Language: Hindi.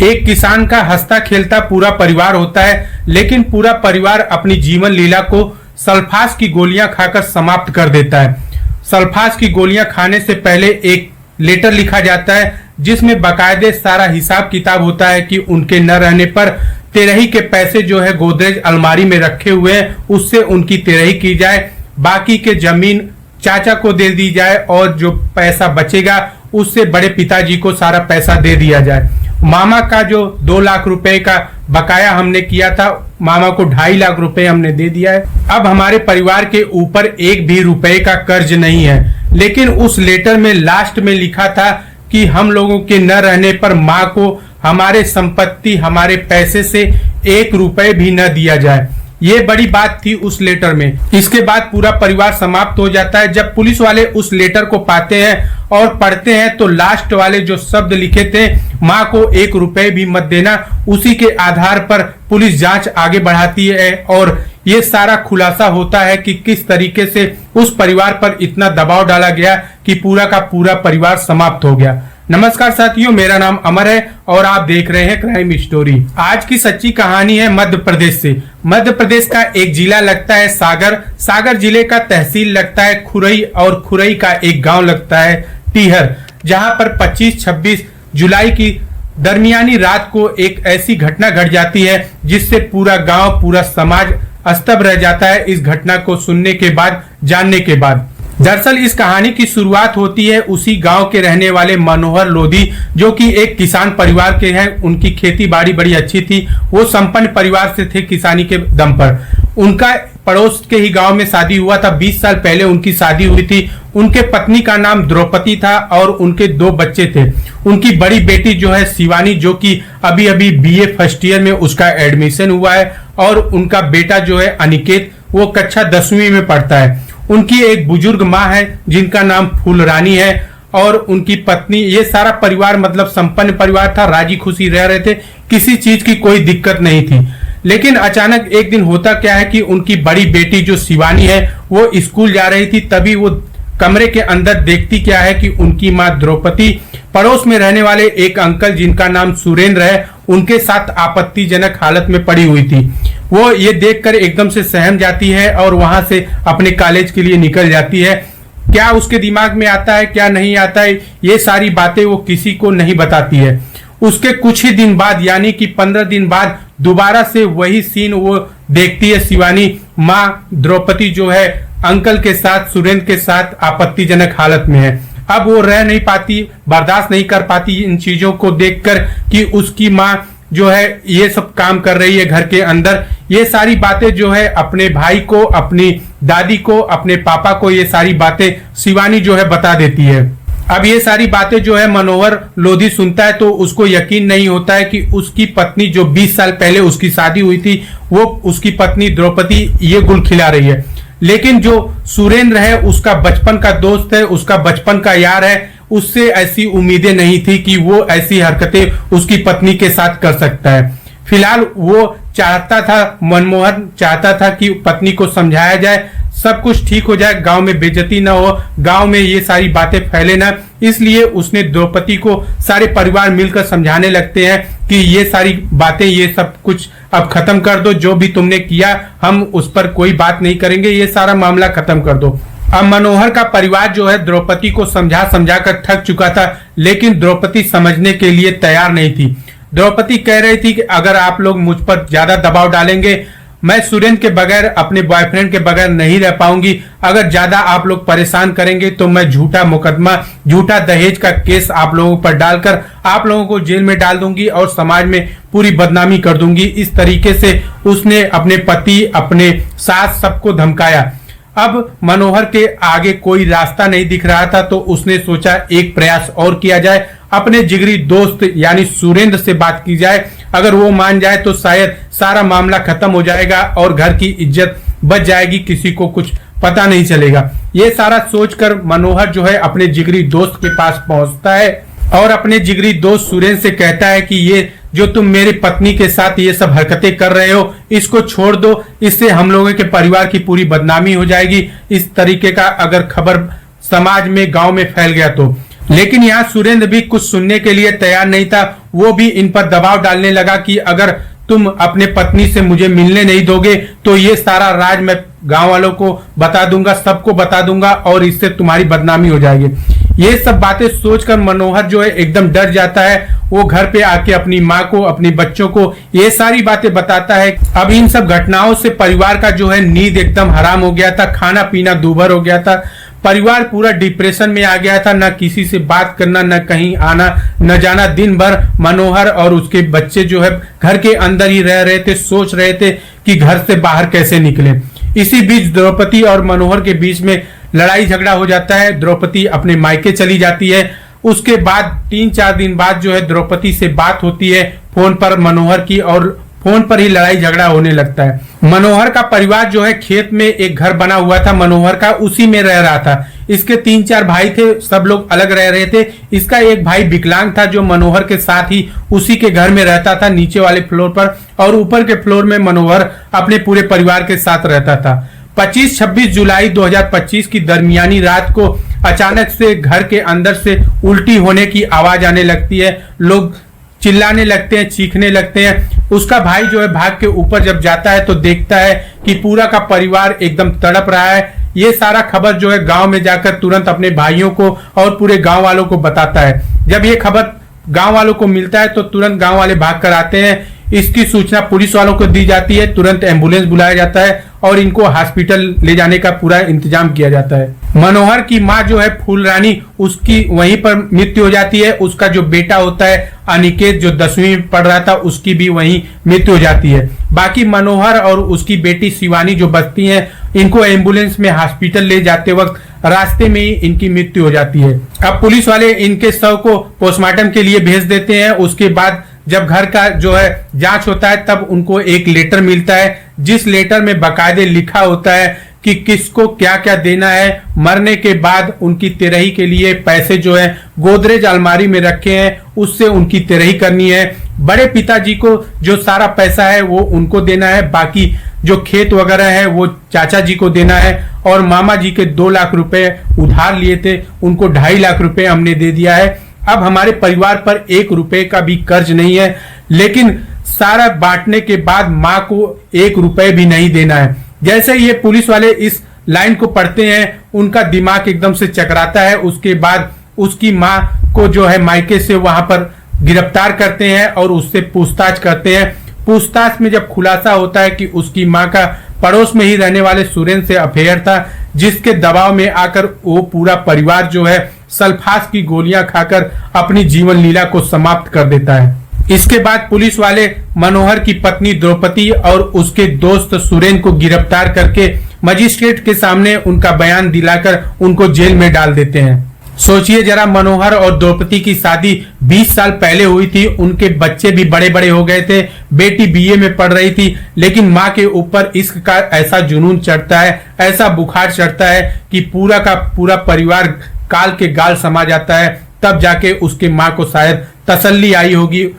एक किसान का हंसता खेलता पूरा परिवार होता है, लेकिन पूरा परिवार अपनी जीवन लीला को सल्फास की गोलियां खाकर समाप्त कर देता है। सल्फास की गोलियां खाने से पहले एक लेटर लिखा जाता है जिसमें बाकायदे सारा हिसाब किताब होता है कि उनके न रहने पर तेरही के पैसे जो है गोदरेज अलमारी में रखे हुए हैं उससे उनकी तेरही की जाए, बाकी के जमीन चाचा को दे दी जाए और जो पैसा बचेगा उससे बड़े पिताजी को सारा पैसा दे दिया जाए। मामा का जो 2 लाख रुपए का बकाया हमने किया था, मामा को 2.5 लाख रुपए हमने दे दिया है। अब हमारे परिवार के ऊपर एक भी रुपए का कर्ज नहीं है। लेकिन उस लेटर में लास्ट में लिखा था कि हम लोगों के न रहने पर माँ को हमारे संपत्ति हमारे पैसे से 1 रुपए भी न दिया जाए। ये बड़ी बात थी उस लेटर में। इसके बाद पूरा परिवार समाप्त हो जाता है। जब पुलिस वाले उस लेटर को पाते हैं और पढ़ते हैं तो लास्ट वाले जो शब्द लिखे थे, माँ को 1 रुपए भी मत देना, उसी के आधार पर पुलिस जांच आगे बढ़ाती है और ये सारा खुलासा होता है कि किस तरीके से उस परिवार पर इतना दबाव डाला गया कि पूरा का पूरा परिवार समाप्त हो गया। नमस्कार साथियों, मेरा नाम अमर है और आप देख रहे हैं क्राइम स्टोरी। आज की सच्ची कहानी है मध्य प्रदेश से। मध्य प्रदेश का एक जिला लगता है सागर, सागर जिले का तहसील लगता है खुरई और खुरई का एक गांव लगता है टीहर, जहां पर 25-26 जुलाई की दरमियानी रात को एक ऐसी घटना घट जाती है जिससे पूरा गांव पूरा समाज स्तब्ध रह जाता है इस घटना को सुनने के बाद, जानने के बाद। दरअसल इस कहानी की शुरुआत होती है उसी गांव के रहने वाले मनोहर लोधी, जो कि एक किसान परिवार के हैं। उनकी खेती बाड़ी बड़ी अच्छी थी, वो संपन्न परिवार से थे किसानी के दम पर। उनका पड़ोस के ही गांव में शादी हुआ था, 20 साल पहले उनकी शादी हुई थी। उनके पत्नी का नाम द्रौपदी था और उनके 2 बच्चे थे। उनकी बड़ी बेटी जो है शिवानी, जो कि अभी अभी BA फर्स्ट ईयर में उसका एडमिशन हुआ है, और उनका बेटा जो है अनिकेत, वो कक्षा 10वीं में पढ़ता है। उनकी एक बुजुर्ग माँ है जिनका नाम फूलरानी है और उनकी पत्नी। ये सारा परिवार मतलब संपन्न परिवार था, राजी खुशी रह रहे थे, किसी चीज की कोई दिक्कत नहीं थी। लेकिन अचानक एक दिन होता क्या है कि उनकी बड़ी बेटी जो शिवानी है वो स्कूल जा रही थी, तभी वो कमरे के अंदर देखती क्या है कि उनकी माँ द्रौपदी पड़ोस में रहने वाले एक अंकल जिनका नाम सुरेंद्र है, उनके साथ आपत्तिजनक हालत में पड़ी हुई थी। वो ये देखकर एकदम से सहम जाती है और वहां से अपने कॉलेज के लिए निकल जाती है। क्या उसके दिमाग में आता है, क्या नहीं आता है, ये सारी बातें वो किसी को नहीं बताती है। उसके कुछ ही दिन बाद यानी कि 15 दिन बाद दोबारा से वही सीन वो देखती है। शिवानी माँ द्रौपदी जो है अंकल के साथ, सुरेंद्र के साथ आपत्तिजनक हालत में है। अब वो रह नहीं पाती, बर्दाश्त नहीं कर पाती इन चीजों को देखकर कि उसकी माँ जो है ये सब काम कर रही है घर के अंदर। ये सारी बातें जो है अपने भाई को, अपनी दादी को, अपने पापा को ये सारी बातें शिवानी जो है बता देती है। अब ये सारी बातें जो है मनोहर लोधी सुनता है तो उसको यकीन नहीं होता है कि उसकी पत्नी जो 20 साल पहले उसकी शादी हुई थी, वो उसकी पत्नी द्रौपदी ये गुल खिला रही है। लेकिन जो सुरेंद्र है उसका बचपन का दोस्त है, उसका बचपन का यार है, उससे ऐसी उम्मीदें नहीं थी कि वो ऐसी हरकतें उसकी पत्नी के साथ कर सकता है। फिलहाल वो चाहता था, मनमोहन चाहता था कि पत्नी को समझाया जाए, सब कुछ ठीक हो जाए, गांव में बेइज्जती ना हो, गांव में ये सारी बातें फैले ना। इसलिए उसने द्रौपदी को सारे परिवार मिलकर समझाने लगते हैं कि ये सारी बातें, ये सब कुछ अब खत्म कर दो, जो भी तुमने किया हम उस पर कोई बात नहीं करेंगे, ये सारा मामला खत्म कर दो। अब मनोहर का परिवार जो है द्रौपदी को समझा समझा कर थक चुका था, लेकिन द्रौपदी समझने के लिए तैयार नहीं थी। द्रौपदी कह रही थी कि अगर आप लोग मुझ पर ज्यादा दबाव डालेंगे, मैं सुरेंद्र के बगैर, अपने बॉयफ्रेंड के बगैर नहीं रह पाऊंगी। अगर ज्यादा आप लोग परेशान करेंगे तो मैं झूठा मुकदमा, झूठा दहेज का केस आप लोगों पर डालकर आप लोगों को जेल में डाल दूंगी और समाज में पूरी बदनामी कर दूंगी। इस तरीके से उसने अपने पति, अपने सास, सबको धमकाया। अब मनोहर के आगे कोई रास्ता नहीं दिख रहा था तो उसने सोचा एक प्रयास और किया जाए, अपने जिगरी दोस्त यानी सुरेंद्र से बात की जाए। अगर वो मान जाए तो शायद सारा मामला खत्म हो जाएगा और घर की इज्जत बच जाएगी, किसी को कुछ पता नहीं चलेगा। ये सारा सोचकर मनोहर जो है अपने जिगरी दोस्त के पास पहुंचता है और अपने जिगरी दोस्त सुरेंद्र से कहता है कि ये जो तुम मेरी पत्नी के साथ ये सब हरकतें कर रहे हो, इसको छोड़ दो, इससे हम लोगों के परिवार की पूरी बदनामी हो जाएगी। इस तरीके का अगर खबर समाज में, गांव में फैल गया तो लेकिन यहाँ सुरेंद्र भी कुछ सुनने के लिए तैयार नहीं था। वो भी इन पर दबाव डालने लगा कि अगर तुम अपने पत्नी से मुझे मिलने नहीं दोगे तो ये सारा राज मैं गांव वालों को बता दूंगा, सबको बता दूंगा और इससे तुम्हारी बदनामी हो जाएगी। ये सब बातें सोचकर मनोहर जो है एकदम डर जाता है। वो घर पे आके अपनी माँ को, अपने बच्चों को ये सारी बातें बताता है। अब इन सब घटनाओं से परिवार का जो है नींद एकदम हराम हो गया था, खाना पीना दूभर हो गया था। परिवार पूरा डिप्रेशन में आ गया था, न किसी से बात करना, न कहीं आना न जाना। दिन भर मनोहर और उसके बच्चे जो है घर के अंदर ही रह रहे थे, सोच रहे थे कि घर से बाहर कैसे निकले। इसी बीच द्रौपदी और मनोहर के बीच में लड़ाई झगड़ा हो जाता है। द्रौपदी अपने मायके चली जाती है। उसके बाद 3-4 दिन बाद जो है द्रौपदी से बात होती है फोन पर मनोहर की, और फोन पर ही लड़ाई झगड़ा होने लगता है। मनोहर का परिवार जो है खेत में एक घर बना हुआ था मनोहर का, उसी में रह रहा था। इसके 3-4 भाई थे, सब लोग अलग रह रहे थे। इसका एक भाई विकलांग था जो मनोहर के साथ ही उसी के घर में रहता था, नीचे वाले फ्लोर पर, और ऊपर के फ्लोर में मनोहर अपने पूरे परिवार के साथ रहता था। 25-26 जुलाई 2025 की दरमियानी रात को अचानक से घर के अंदर से उल्टी होने की आवाज आने लगती है। लोग चिल्लाने लगते हैं, चीखने लगते हैं। उसका भाई जो है भाग के ऊपर जब जाता है तो देखता है कि पूरा का परिवार एकदम तड़प रहा है। ये सारा खबर जो है गांव में जाकर तुरंत अपने भाइयों को और पूरे गांव वालों को बताता है। जब ये खबर गांव वालों को मिलता है तो तुरंत गांव वाले भाग कर आते हैं। इसकी सूचना पुलिस वालों को दी जाती है, तुरंत एम्बुलेंस बुलाया जाता है और इनको हॉस्पिटल ले जाने का पूरा इंतजाम किया जाता है। मनोहर की माँ जो है फूलरानी, उसकी वहीं पर मृत्यु हो जाती है। उसका जो बेटा होता है अनिकेत, जो 10वीं में पढ़ रहा था, उसकी भी वहीं मृत्यु हो जाती है। बाकी मनोहर और उसकी बेटी शिवानी जो बचती हैं, इनको एम्बुलेंस में हॉस्पिटल ले जाते वक्त रास्ते में ही इनकी मृत्यु हो जाती है। अब पुलिस वाले इनके शव को पोस्टमार्टम के लिए भेज देते हैं। उसके बाद जब घर का जो है जांच होता है तब उनको एक लेटर मिलता है, जिस लेटर में बाकायदे लिखा होता है कि किसको क्या क्या देना है। मरने के बाद उनकी तिरही के लिए पैसे जो है गोदरेज अलमारी में रखे हैं, उससे उनकी तिरही करनी है। बड़े पिताजी को जो सारा पैसा है वो उनको देना है, बाकी जो खेत वगैरह है वो चाचा जी को देना है। और मामा जी के 2 लाख रुपए उधार लिए थे, उनको 2.5 लाख रुपए हमने दे दिया है। अब हमारे परिवार पर 1 रुपए का भी कर्ज नहीं है, लेकिन सारा बांटने के बाद माँ को 1 रुपए भी नहीं देना है। जैसे ये पुलिस वाले इस लाइन को पढ़ते हैं, उनका दिमाग एकदम से चकराता है। उसके बाद उसकी माँ को जो है मायके से वहां पर गिरफ्तार करते हैं और उससे पूछताछ करते हैं। पूछताछ में जब खुलासा होता है कि उसकी माँ का पड़ोस में ही रहने वाले सुरेंद्र से अफेयर था, जिसके दबाव में आकर वो पूरा परिवार जो है सल्फास की गोलियां खाकर अपनी जीवन लीला को समाप्त कर देता है। इसके बाद पुलिस वाले मनोहर की पत्नी द्रौपदी और उसके दोस्त सुरेंद्र को गिरफ्तार करके मजिस्ट्रेट के सामने उनका बयान दिलाकर उनको जेल में डाल देते हैं। सोचिए जरा, मनोहर और द्रौपदी की शादी 20 साल पहले हुई थी। उनके बच्चे भी बड़े बड़े हो गए थे, बेटी बीए में पढ़ रही थी, लेकिन माँ के ऊपर इश्क का ऐसा जुनून चढ़ता है, ऐसा बुखार चढ़ता है कि पूरा का पूरा परिवार काल के गाल समा जाता है। तब जाके उसके माँ को शायद तसल्ली आई होगी।